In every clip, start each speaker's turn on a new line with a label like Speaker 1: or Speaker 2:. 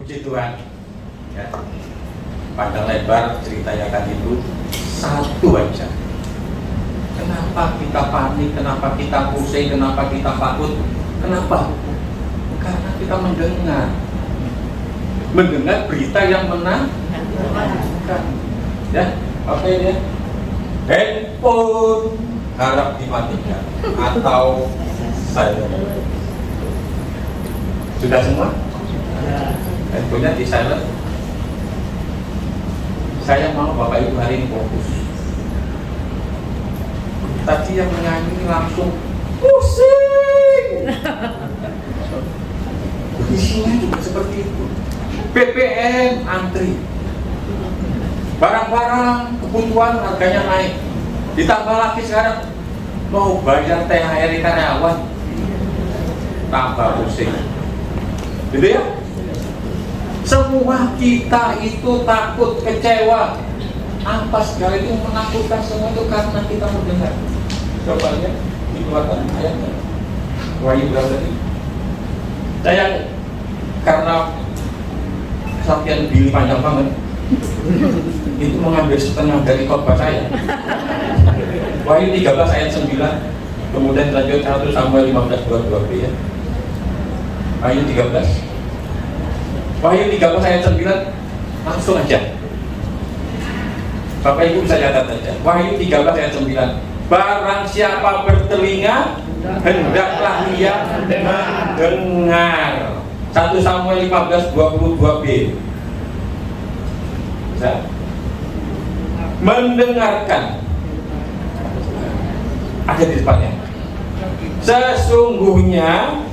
Speaker 1: Puji Tuhan. Ya. Panjang lebar ceritanya kan itu satu aja. Kenapa kita panik? Kenapa kita pusing? Kenapa kita takut? Kenapa? Karena kita mendengar berita yang menakutkan. Ya, oke ya. Handphone harap dimatikan atau silent. Sudah semua? Handphonenya di silent. Saya mau Bapak Ibu hari ini fokus. Tadi yang menyanyi langsung pusing. Isinya juga seperti itu. BBM antri, barang-barang kebutuhan harganya naik. Ditambah lagi sekarang mau bayar THR karyawan, tambah pusing. Gitu ya? Semua kita itu takut, kecewa. Apa segala itu menakutkan semua itu karena kita mendengar. Coba lihat, dikeluarkan ayatnya. Wahyu berapa tadi? Saya karena Sapian Billy panjang banget, itu mengambil setengah dari khotbah saya. Wahyu 13 ayat 9, kemudian lanjut 1 Samuel 15:22b ya. Wahyu 13. Wahyu 13 ayat 9, langsung aja. Bapak Ibu bisa catat aja. Wahyu 13 ayat 9. Barang siapa bertelinga, hendaklah ia mendengar. 1 Samuel 15:22b. Bisa? Mendengarkan. Ada di depannya. Sesungguhnya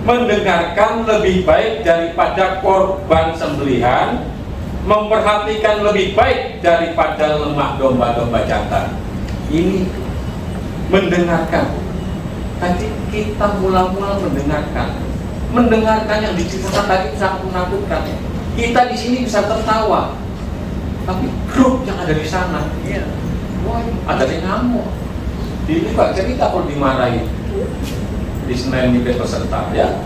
Speaker 1: mendengarkan lebih baik daripada korban sembelihan, memperhatikan lebih baik daripada lemak domba-domba jantan. Ini mendengarkan. Tadi kita mula-mula mendengarkan yang diceritakan tadi sangat menakutkan. Kita di sini bisa tertawa, tapi grup yang ada di sana, wah, ada yang ngamuk. Ini Pak cerita kalau dimarahi di Senayan Mimpi peserta, ya,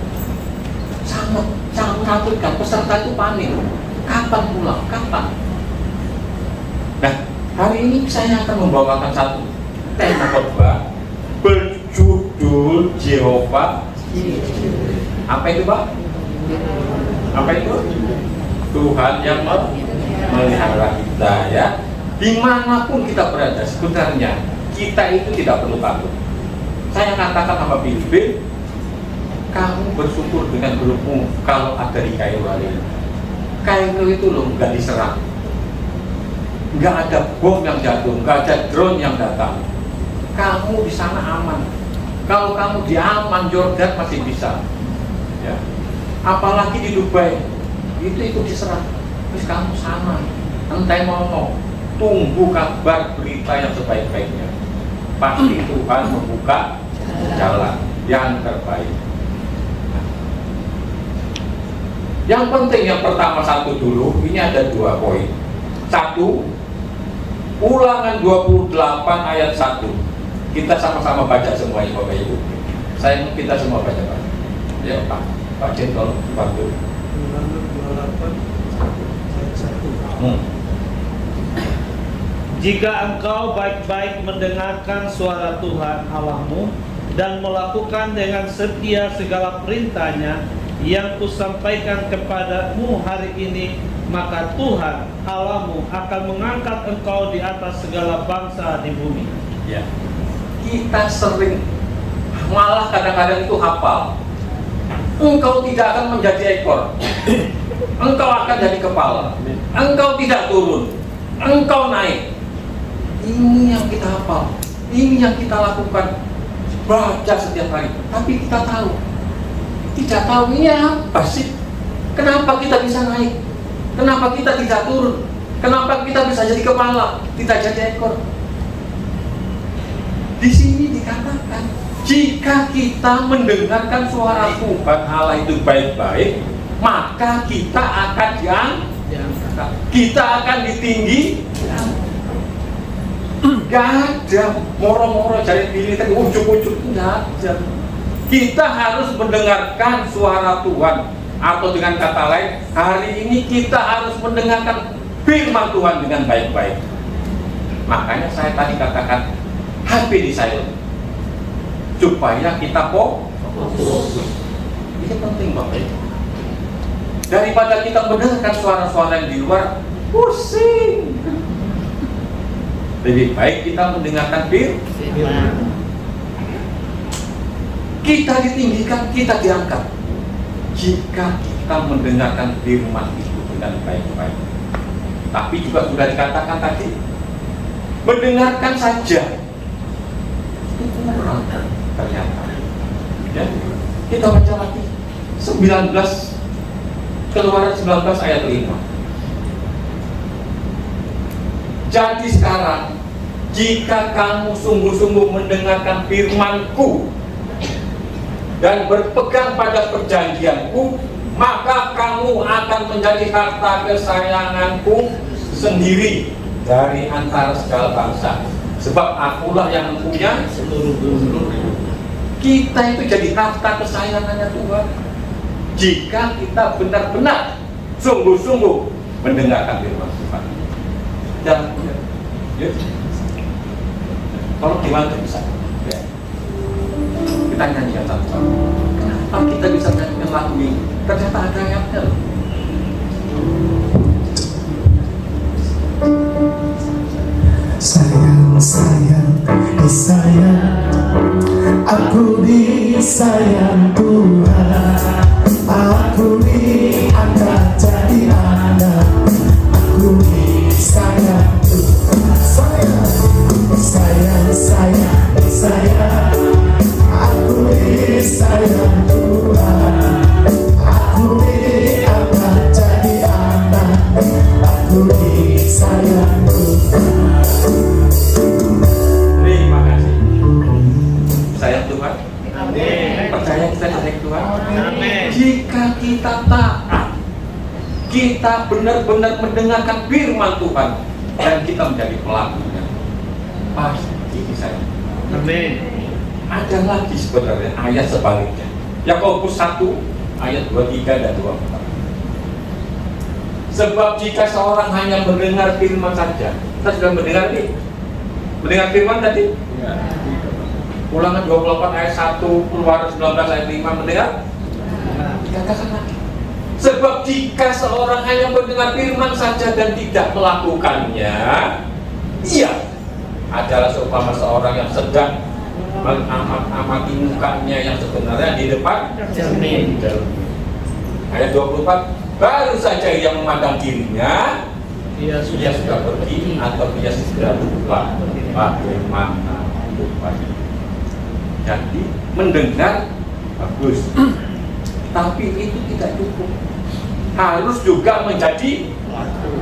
Speaker 1: sangat menakutkan. Peserta itu panik. Kapan pulang? Kapan? Nah, hari ini saya akan membawakan satu tema khotbah berjudul Jehovah. Apa itu Pak? Apa itu? Tuhan yang memelihara kita, ya. Dimanapun kita berada sebenarnya kita itu tidak perlu takut. Saya katakan sama Bill, kamu bersyukur dengan grupmu kalau ada di Kairo hari ini. Kairo itu loh nggak diserang, nggak ada bom yang jatuh, nggak ada drone yang datang. Kamu di sana aman. Kalau kamu di Amman, Jordan masih bisa, ya. Apalagi di Dubai, itu ikut diserang. Terus kamu sama, entah mau tunggu kabar berita yang sebaik-baiknya. Pasti Tuhan membuka jalan yang terbaik. Yang penting yang pertama satu dulu, ini ada 2 poin. 1, Ulangan 28 ayat 1. Kita sama-sama baca semuanya Bapak Ibu. Saya kita semua baca Pak. Ya Pak, Pak Jen tolong bantu.
Speaker 2: Ulangan 28 ayat 1. Jika engkau baik-baik mendengarkan suara Tuhan Allahmu dan melakukan dengan setia segala perintahnya yang kusampaikan kepadamu hari ini, maka Tuhan Allahmu akan mengangkat engkau di atas segala bangsa di bumi.
Speaker 1: Ya. Kita sering, malah kadang-kadang itu hafal. Engkau tidak akan menjadi ekor, engkau akan jadi kepala. Engkau tidak turun, engkau naik. Ini yang kita hafal, ini yang kita lakukan, baca setiap hari. Tapi kita tahu, tidak tahu ini apa sih? Kenapa kita bisa naik? Kenapa kita tidak turun? Kenapa kita bisa jadi kepala, tidak jadi ekor? Di sini dikatakan, jika kita mendengarkan suara Tuhan Allah itu baik-baik, maka kita akan diangkat, kita akan ditinggi. Gak ada moro-moro cari pilih tadi ujuk-ujuk, tidak ada. Kita harus mendengarkan suara Tuhan. Atau dengan kata lain, hari ini kita harus mendengarkan firman Tuhan dengan baik-baik. Makanya saya tadi katakan HP di silent, supaya kita fokus. Ini penting Bapak Ibu. Daripada kita mendengarkan suara-suara yang di luar, pusing. Lebih baik kita mendengarkan firman. Kita ditinggikan, kita diangkat jika kita mendengarkan firman itu dengan baik-baik. Tapi juga sudah dikatakan tadi, mendengarkan saja itu kurang ternyata. Ya, kita baca lagi 19 Keluaran 19 ayat 5. Jadi sekarang, jika kamu sungguh-sungguh mendengarkan firman-Ku dan berpegang pada perjanjian-Ku, maka kamu akan menjadi harta kesayangan-Ku sendiri dari antara segala bangsa. Sebab Akulah yang mempunyai seluruh bumi. Kita itu jadi harta kesayangannya Tuhan jika kita benar-benar sungguh-sungguh mendengarkan firman Tuhan. Dan ya, kalau gimana bisa? Ya. Kita nyanyikan satu-satu. Kenapa kita bisa nyanyikan lagu ini? Ternyata ada ayatnya loh.
Speaker 3: Sayang, sayang, disayang, aku disayang Tuhan. Aku diangkat jadi anak, aku disayang Tuhan. Sayang, sayang, sayang, disayang, aku disayang Tuhan. Aku diangkat jadi anak, aku disayang Tuhan.
Speaker 1: Terima kasih. Sayang Tuhan.
Speaker 2: Amin.
Speaker 1: Percaya kita sayang Tuhan.
Speaker 2: Amin.
Speaker 1: Jika kita taat, kita benar-benar mendengarkan firman Tuhan dan kita menjadi pelakunya, pasti disayang.
Speaker 2: Amin.
Speaker 1: Ada lagi sebenarnya ayat sebaliknya. Yakobus 1 ayat 23 dan 24. Sebab jika seorang hanya mendengar firman saja, kita sudah mendengar nih. Mendengar firman tadi? Ya. Ulangan 24 ayat 1, Keluaran 19 ayat 5, mendengar? Dikatakan lagi. Sebab jika seorang hanya mendengar firman saja dan tidak melakukannya, ia adalah seumpama seorang yang sedang mengamat-amati mukanya yang sebenarnya di depan cermin. Ayat 24, baru saja ia memandang dirinya, dia sudah pergi atau dia sudah lupa bagaimana rupanya. Jadi mendengar bagus, tapi itu tidak cukup. Harus juga menjadi pelaku.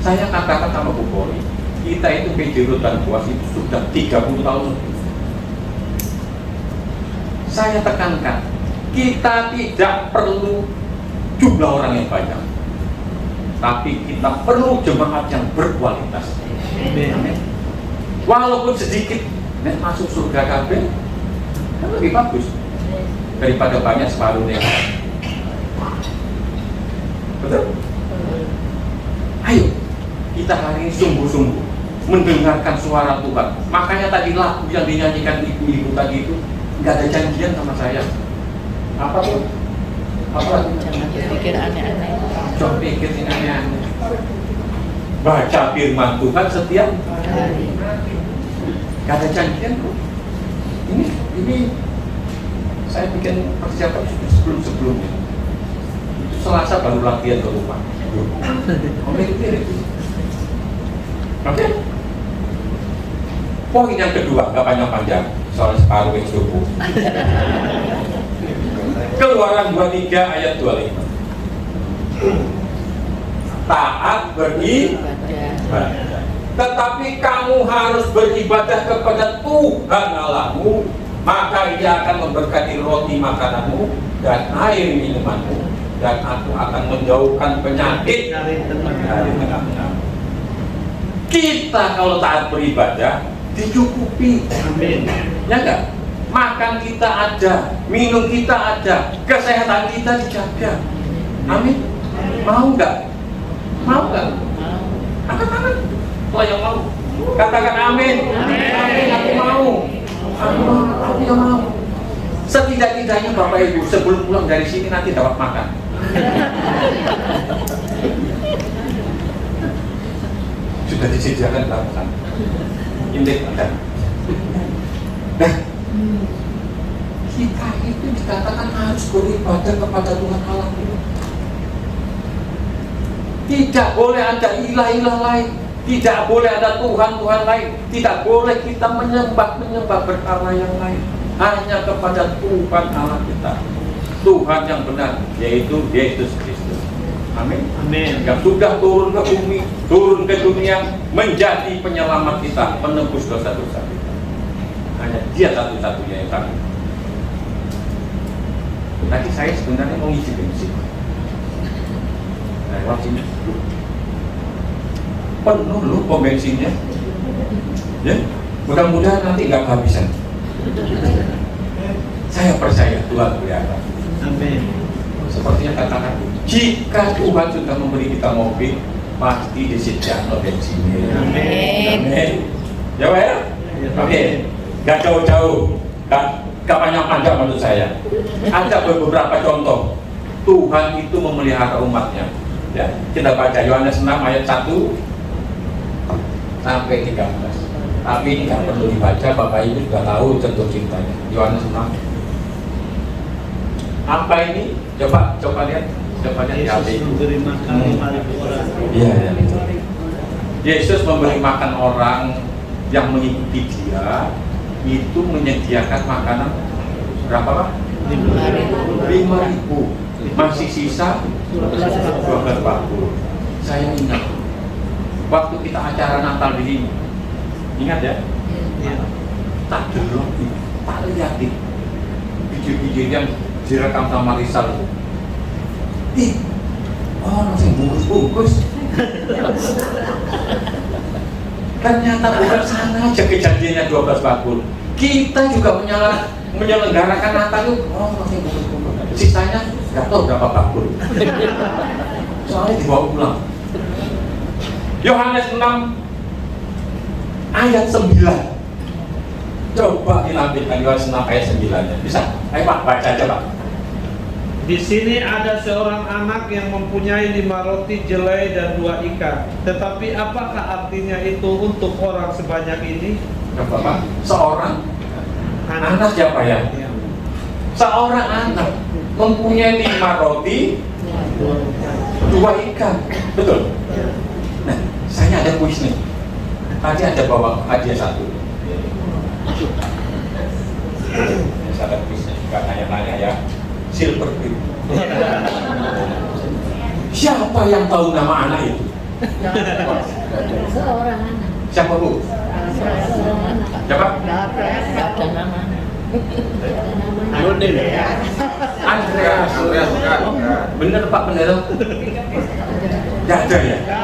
Speaker 1: Saya katakan sama Bu Pori, kita itu PJ Rutan Buas itu sudah 30 tahun. Saya tekankan, kita tidak perlu jumlah orang yang banyak, tapi kita perlu jemaat yang berkualitas. Amin. Walaupun sedikit, masuk surga kabeh, kan lebih bagus daripada banyak separuhnya. Betul? Ayo, kita hari ini sungguh-sungguh mendengarkan suara Tuhan. Makanya tadi lagu yang dinyanyikan ibu-ibu tadi itu nggak ada janjian sama saya. Apa tuh? Apa?
Speaker 4: Jangan berpikir aneh-aneh.
Speaker 1: Jangan pikir ini aneh-aneh. Baca firman Tuhan setiap hari. Gak ada janjian kok. Ini saya bikin persiapan sebelum-sebelumnya. Itu Selasa baru latihan ke rumah. Mirip-mirip. Oke. Poin yang kedua, gak panjang-panjang, soal separuh yang subuh. Keluaran 23 ayat 25. Taat beribadah, tetapi kamu harus beribadah kepada Tuhan Allahmu, maka Ia akan memberkati roti makananmu dan air minumanmu, dan Aku akan menjauhkan penyakit dari tengah-tengah. Kita kalau taat beribadah dicukupi.
Speaker 2: Amin.
Speaker 1: Ya enggak? makan kita ada, minum kita ada, kesehatan kita dijaga. Amin. Mau nggak? Mau nggak? Angkat tangan. Kalau yang mau, katakan amin. Amin. Aku mau. Aku yang mau. Setidak-tidaknya Bapak Ibu sebelum pulang dari sini nanti dapat makan. Sudah disediakan dalam intake makan. Nah, kita itu dikatakan harus beribadah kepada Tuhan Allah. Tidak boleh ada ilah-ilah lain, tidak boleh ada Tuhan-Tuhan lain, tidak boleh kita menyembah berhala yang lain, hanya kepada Tuhan Allah kita, Tuhan yang benar, yaitu Yesus Kristus. Amin.
Speaker 2: Amin.
Speaker 1: Yang sudah turun ke bumi, turun ke dunia, menjadi penyelamat kita, menembus dosa-dosa kita. Hanya Dia satu-satunya yang tahu. Tadi saya sebenarnya mau ngisi bensin. Nah, lewat sini. Penuh loh pom bensinnya. Ya, mudah-mudahan nanti nggak kehabisan. Saya percaya Tuhan berkata.
Speaker 2: Amin.
Speaker 1: Sepertinya katakan, jika Tuhan sudah memberi kita mobil, pasti disediakan bensinnya.
Speaker 2: Amin.
Speaker 1: Amin. Ya, Pak ya? Oke. Gak jauh-jauh, gak panjang-panjang menurut saya. Ada beberapa contoh Tuhan itu memelihara umatnya. Ya, kita baca Yohanes 6 ayat 1 sampai 13. Tapi ini nggak perlu dibaca, Bapak Ibu sudah tahu contoh cintanya. Yohanes 6. Apa ini? Coba lihat. Coba lihat di HP.
Speaker 2: Yesus memberi makan 5.000 orang.
Speaker 1: Iya, ya. Yesus memberi makan orang yang mengikuti Dia, itu menyediakan makanan berapa, Pak? 5.000. Masih sisa 12 bakul. Saya ingat waktu kita acara Natal di sini. Ingat ya? Tak delok, tak lihatin video-video yang direkam sama Rizal. Masih bungkus-bungkus. Ternyata bukan sana aja kejadiannya 12 bakul. Kita juga menyelenggarakan Natal itu, masih bungkus-bungkus. Sisanya nggak tahu berapa bakul. Soalnya dibawa pulang. Yohanes 6 ayat 9. Coba ditampilkan Yohanes 6 ayat 9-nya. Bisa? Ayo Pak, baca aja Pak.
Speaker 2: Di sini ada seorang anak yang mempunyai 5 roti jelai dan 2 ikan. Tetapi apakah artinya itu untuk orang sebanyak ini?
Speaker 1: Coba Pak. Seorang anak siapa ya? Seorang anak mempunyai 5 roti, 2 ikan. Betul? Nah, saya ada kuis nih. Tadi ada bawa hadiah 1. Saya ada kuisnya, bukan nanya-nanya ya. Silver Queen. Siapa yang tahu nama anak itu?
Speaker 4: Seorang anak.
Speaker 1: Siapa Bu?
Speaker 4: Seorang anak.
Speaker 1: Siapa?
Speaker 4: Gak ada nama.
Speaker 1: Andreas. Bener Pak Pendeta? Gak ada ya? Gak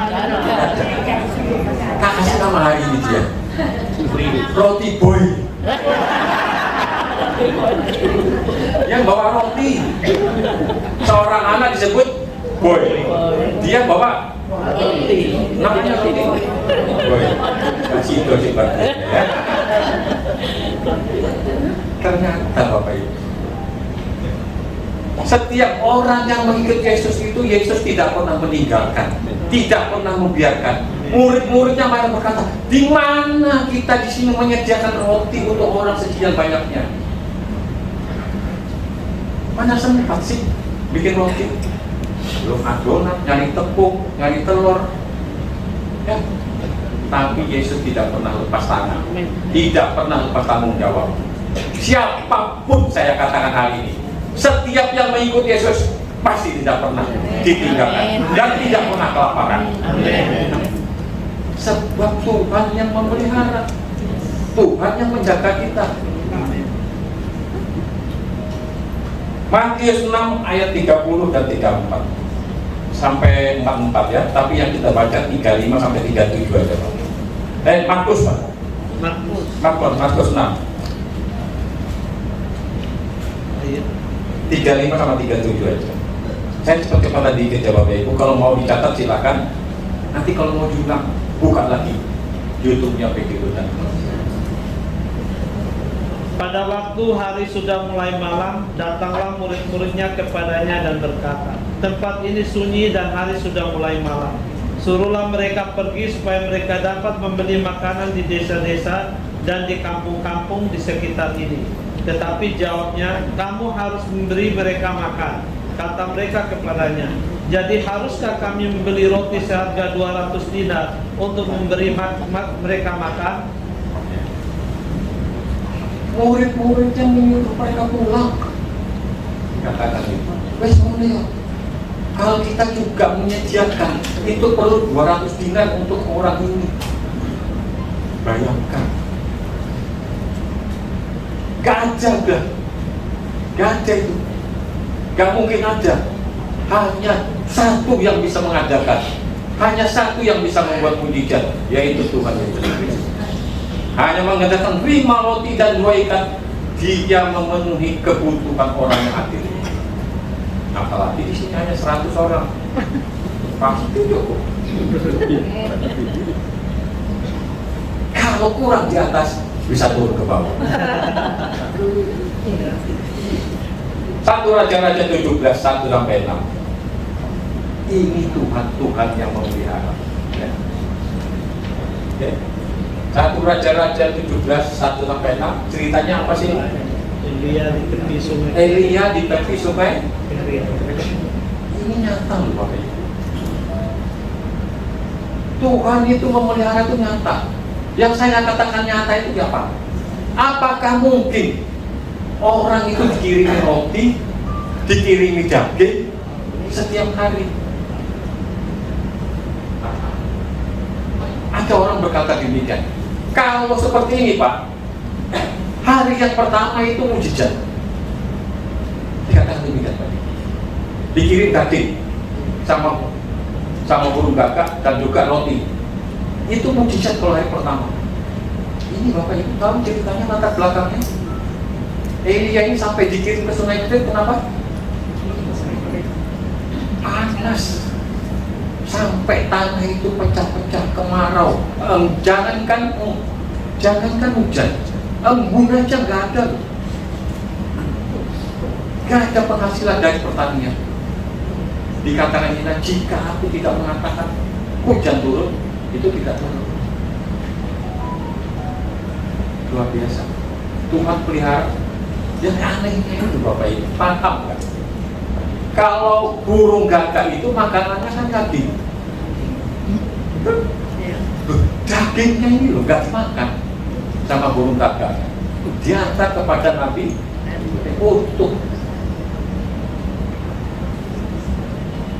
Speaker 1: ada. Kak kasih nama hari ini dia. Roti Boy. Yang bawa roti. Seorang anak disebut Boy. Dia bawa roti. Namanya roti Boy. Kasih itu sih Pak. Ternyata Bapak Ibu, setiap orang yang mengikut Yesus itu, Yesus tidak pernah meninggalkan, tidak pernah membiarkan. Murid-muridnya malah berkata, di mana kita di sini menyediakan roti untuk orang sekian banyaknya? Mana sempat sih bikin roti? Belum adonan, nyari tepung, nyari telur. Ya. Tapi Yesus tidak pernah lepas tangan, tidak pernah lepas tanggung jawab. Siapapun saya katakan hari ini, setiap yang mengikut Yesus pasti tidak pernah ditinggalkan dan tidak pernah kelaparan. Sebab Tuhan yang memelihara, Tuhan yang menjaga kita. Matius 6 ayat 30 dan 34 sampai 44 ya, tapi yang kita baca 35 sampai 37 aja Pak. Markus Pak. Markus 6.
Speaker 2: Iya.
Speaker 1: 35 sama 37 aja. Saya cepat-cepat tadi ke Bapak Ibu. Kalau mau dicatat silakan. Nanti kalau mau diulang, buka lagi YouTube-nya PG Lutan.
Speaker 2: Pada waktu hari sudah mulai malam, datanglah murid-muridnya kepadanya dan berkata, tempat ini sunyi dan hari sudah mulai malam. Suruhlah mereka pergi supaya mereka dapat membeli makanan di desa-desa dan di kampung-kampung di sekitar ini. Tetapi jawabnya, kamu harus memberi mereka makan. Kata mereka kepadanya, jadi haruskah kami membeli roti seharga 200 dinar untuk memberi mereka makan?
Speaker 1: Murid-murid yang menyuruh mereka pulang. Katakan itu. Wes mulai. Kalau kita juga menyediakan, itu perlu 200 dinar untuk orang ini. Bayangkan. Gak ada dah. Gak ada itu. Gak mungkin ada. Hanya satu yang bisa mengadakan. Hanya satu yang bisa membuat mujizat, yaitu Tuhan Yesus Kristus. Hanya mengadakan 5 roti dan 2 ikan, Dia memenuhi kebutuhan orang yang hadir. Apalagi di sini hanya 100 orang, pasti cukup. Kalau kurang di atas, bisa turun ke bawah. 1 Raja-Raja 17, 1-6. Ini Tuhan yang memelihara. Ya. Okay. 1 Raja-Raja 17, 1-6. Ceritanya apa sih?
Speaker 2: Elia di tepi sungai.
Speaker 1: Elia di tepi sungai.
Speaker 2: Elia.
Speaker 1: Ini nyata loh Bapak Ibu. Tuhan itu memelihara itu nyata. Yang saya katakan nyata itu apa? Apakah mungkin orang itu dikirimi roti, dikirimi daging setiap hari? Ada orang berkata demikian. Kalau seperti ini Pak, hari yang pertama itu mujizat. Dikatakan demikian Pak. Dikirim daging sama burung gagak dan juga roti. Itu mujizat kalau hari pertama. Ini Bapak Ibu tahu ceritanya latar belakangnya. Elia ini sampai dikirim ke sungai Kidron, kenapa? Panas. Sampai tanah itu pecah-pecah, kemarau. Jangankan hujan, embun aja nggak ada. Nggak ada penghasilan dari pertanian. Dikatakan ini, jika aku tidak mengatakan hujan turun, itu tidak turun. Luar biasa. Tuhan pelihara. Yang anehnya itu Bapak Ibu, paham kan? Kalau burung gagak itu makanannya kan daging. Dagingnya ini loh nggak dimakan sama burung gagak. Diantar kepada Nabi utuh.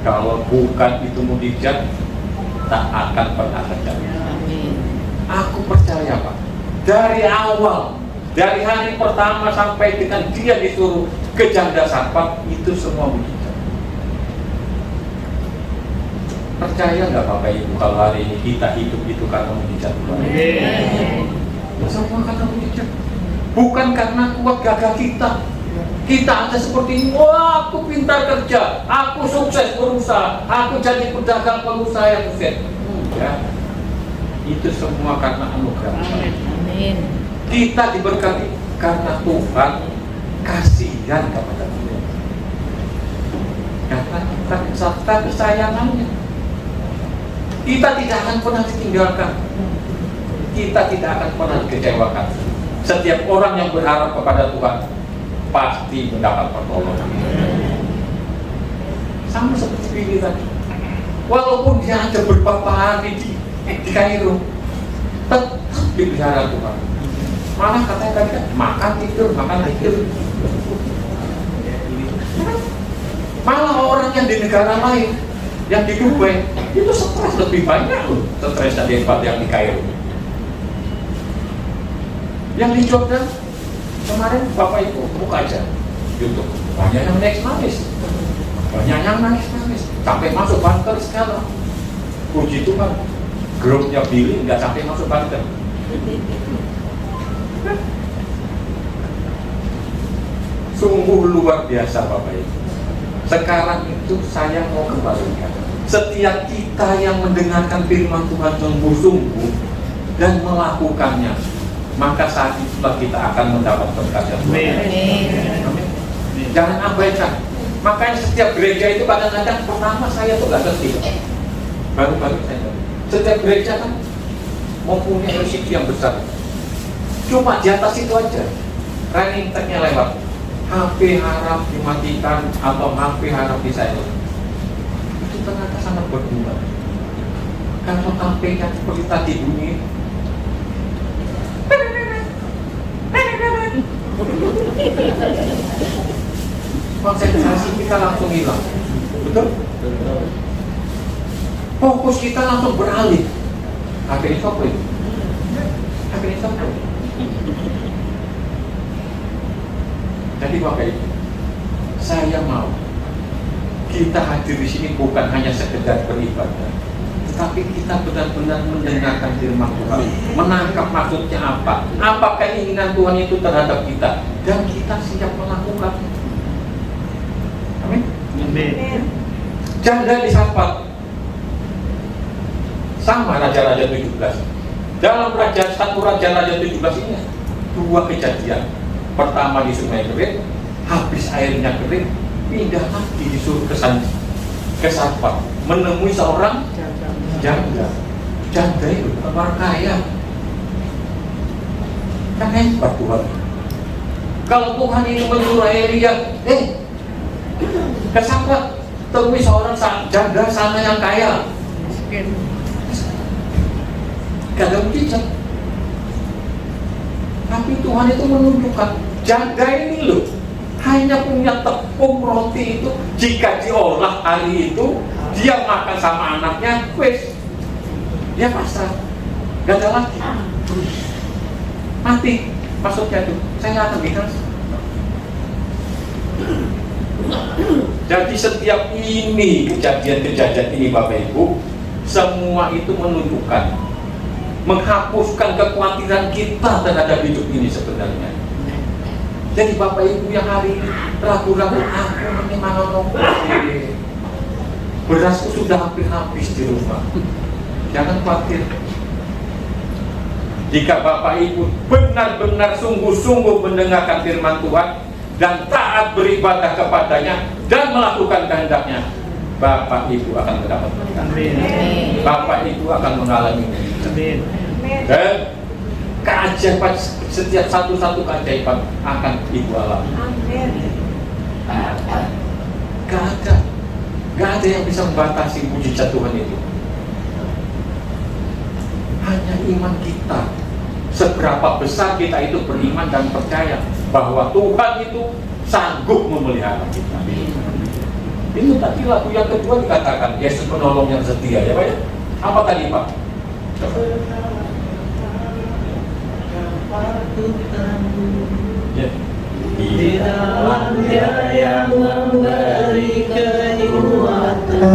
Speaker 1: Kalau bukan itu mujizat, tak akan pernah terjadi. Aku percaya Pak, dari awal, dari hari pertama sampai dengan dia disuruh ke janda Sarfat, itu semua mujizat. Percaya nggak Bapak Ibu kalau hari ini kita hidup itu karena mujizat Tuhan? Semua karena mujizat. Bukan karena kuat gagah kita. Kita ada seperti ini, wah aku pintar kerja, aku sukses berusaha, aku jadi pedagang pengusaha yang sukses. Ya, itu semua karena anugerah.
Speaker 4: Amin.
Speaker 1: Kita diberkati karena Tuhan kasihan kepada kita. Karena kita serta kesayangannya. Kita tidak akan pernah ditinggalkan. Kita tidak akan pernah dikecewakan. Setiap orang yang berharap kepada Tuhan pasti mendapat pertolongan. Sama seperti Billy tadi. Walaupun dia ada beberapa hari di Kairo, tetap dipelihara Tuhan. Malah katanya tadi kan makan tidur. Malah orang yang di negara lain, yang di Dubai, itu stres lebih banyak loh, stres daripada yang di Kairo. Yang di Jordan kemarin Bapak Ibu buka aja YouTube, banyak yang nangis, sampai masuk bunker sekarang. Puji Tuhan, grupnya Billy nggak sampai masuk bunker. Sungguh luar biasa Bapak Ibu. Sekarang itu saya mau kembalikan. Setiap kita yang mendengarkan firman Tuhan sungguh-sungguh dan melakukannya, maka saat itulah kita akan mendapat berkat yang luar biasa. Amin. Jangan abaikan. Makanya setiap gereja itu kadang-kadang pertama saya tuh gak ngerti. Baru-baru saya ngerti. Setiap gereja kan mempunyai resiko yang besar. Cuma di atas itu aja running tag-nya lewat. HP harap dimatikan atau HP harap di silent. Itu ternyata sangat berguna. Kalau HP-nya seperti tadi bunyi, konsentrasi kita langsung hilang. Betul? Fokus kita langsung beralih. HP ini apa itu? HP ini apa? Jadi Bapak Ibu, saya mau kita hadir di sini bukan hanya sekedar beribadah, tetapi kita benar-benar mendengarkan firman Tuhan, menangkap maksudnya apa keinginan Tuhan itu terhadap kita, dan kita siap melakukan. Amin.
Speaker 2: Amin.
Speaker 1: Janda di Sarfat sama Raja-Raja 17. Dalam satu Raja-Raja 17 ini dua kejadian. Pertama di sungai kering, habis airnya kering, pindah lagi disuruh ke Sarfat, menemui seorang janda. Janda itu orang kaya. Kan hebat Tuhan. Kalau Tuhan ini menyuruh Elia, ke Sarfat, temui seorang janda sana yang kaya. Gak ada mujizat. Tapi Tuhan itu menunjukkan janda ini loh hanya punya tepung roti itu, jika diolah hari itu dia makan sama anaknya, wes dia pasrah, gak ada lagi, mati. Maksudnya itu saya akan bilang. Jadi setiap ini kejadian-kejadian ini Bapak Ibu, semua itu menunjukkan, menghapuskan kekhawatiran kita terhadap hidup ini sebenarnya. Jadi Bapak Ibu yang hari ini ragu-ragu, aku ini manono, berasku sudah hampir habis di rumah. Jangan khawatir. Jika Bapak Ibu benar-benar sungguh-sungguh mendengarkan firman Tuhan dan taat beribadah kepadanya dan melakukan kehendaknya, Bapak Ibu akan mendapat berkat. Bapak Ibu akan mengalami.
Speaker 2: Amin.
Speaker 1: Dan keajaiban, setiap satu keajaiban akan Ibu alami. Gak ada yang bisa membatasi mujizat Tuhan itu. Hanya iman kita. Seberapa besar kita itu beriman dan percaya bahwa Tuhan itu sanggup memelihara kita. Itu tadi lagu yang kedua dikatakan Yesus penolong yang setia, ya Pak ya? Apa tadi Pak? Ya.
Speaker 2: Di dalam Dia yang memberi kekuatan,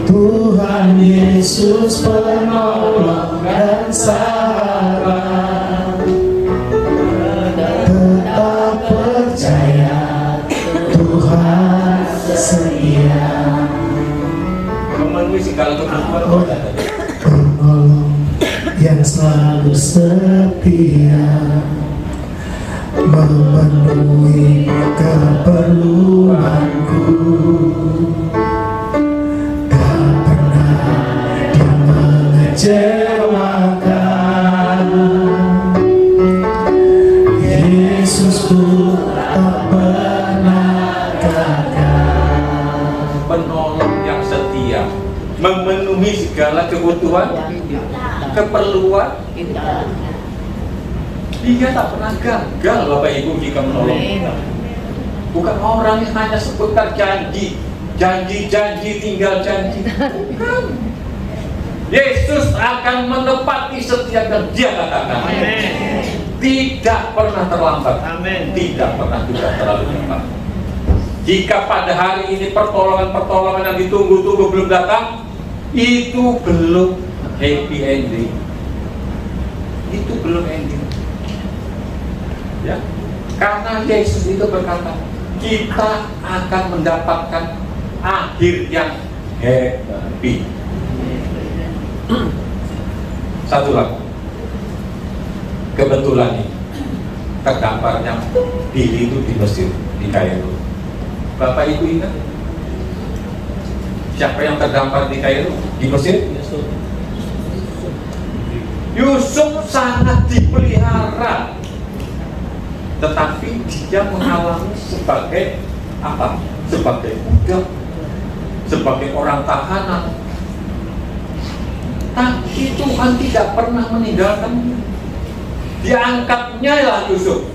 Speaker 3: Tuhan Yesus penolong dan sahabat, tetap percaya Tuhan setia,
Speaker 1: memenuhi segala kebutuhan kita.
Speaker 3: penolong yang selalu setia, memenuhi keperluanku. Tak pernah Dia mengecewakan. Yesusku tak pernah gagal.
Speaker 1: Penolong yang setia, memenuhi segala kebutuhan, keperluan. Dia tak pernah gagal Bapak Ibu jika menolong kita. Bukan orang yang hanya seputar janji tinggal janji. Bukan. Yesus akan menepati setiap yang Dia katakan.
Speaker 2: Amin.
Speaker 1: Tidak pernah terlambat.
Speaker 2: Amin.
Speaker 1: Tidak pernah juga terlalu cepat. Jika pada hari ini pertolongan yang ditunggu-tunggu belum datang, itu belum happy ending. Itu belum ending. Ya. Karena Yesus itu berkata, kita akan mendapatkan akhir yang happy. Satu lagi, kebetulan nih tergambarnya Billy itu di Mesir, di Kairo. Bapak Ibu ingat siapa yang terdampar di Kairo, di Mesir? Yusuf sangat dipelihara, tetapi dia mengalami sebagai apa? Sebagai budak, sebagai orang tahanan. Tapi Tuhan tidak pernah meninggalkan. Diangkatnya lah Yusuf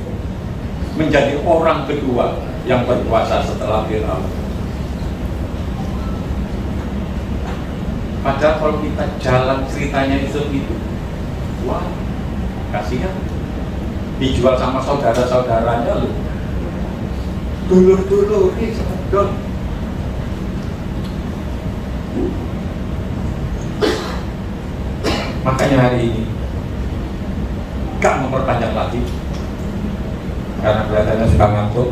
Speaker 1: menjadi orang kedua yang berkuasa setelah Firaun. Padahal kalau kita jalan ceritanya Yusuf itu, wah, kasihan, dijual sama saudara-saudaranya loh, dulur-dulur, sedon. Makanya hari ini gak memperpanjang lagi, karena kelihatannya sudah ngantuk.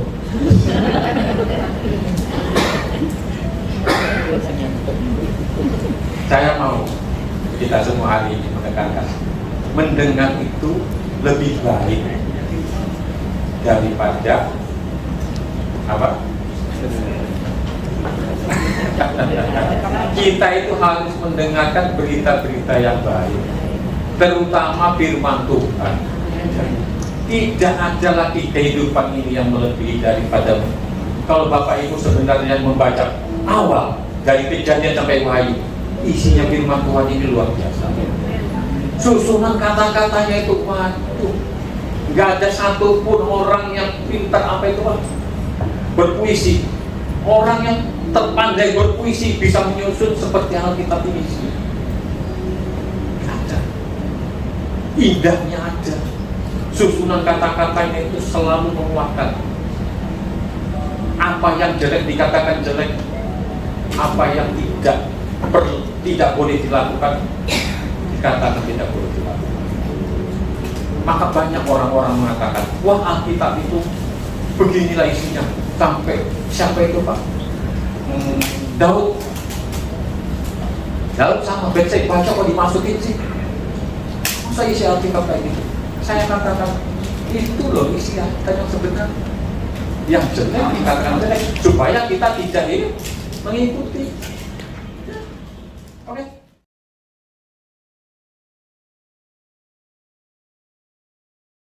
Speaker 1: Saya mau kita semua hari ini menekankan, mendengar itu lebih baik daripada apa? Kita itu harus mendengarkan berita-berita yang baik, terutama firman Tuhan. Tidak ada lagi kehidupan ini yang melebihi daripada, kalau Bapak Ibu sebenarnya membaca awal dari Kejadian sampai Wahyu, isinya firman Tuhan ini luar biasa. Susunan kata-katanya itu, waduh, nggak ada satupun orang yang pintar apa itu Pak, berpuisi. Orang yang terpandai berpuisi bisa menyusun seperti Alkitab ini. Ada, indahnya ada. Susunan kata-katanya itu selalu menguatkan. Apa yang jelek dikatakan jelek, apa yang tidak boleh dilakukan dikatakan tidak boleh dilakukan. Maka banyak orang-orang mengatakan, wah Alkitab itu beginilah isinya. Sampai siapa itu Pak? Daud sama Batseba baca kok dimasukin sih? Masa isi Alkitab kayak gitu? Saya katakan itu loh isi Alkitab yang sebenarnya. Yang jelek dikatakan jelek supaya kita tidak mengikuti.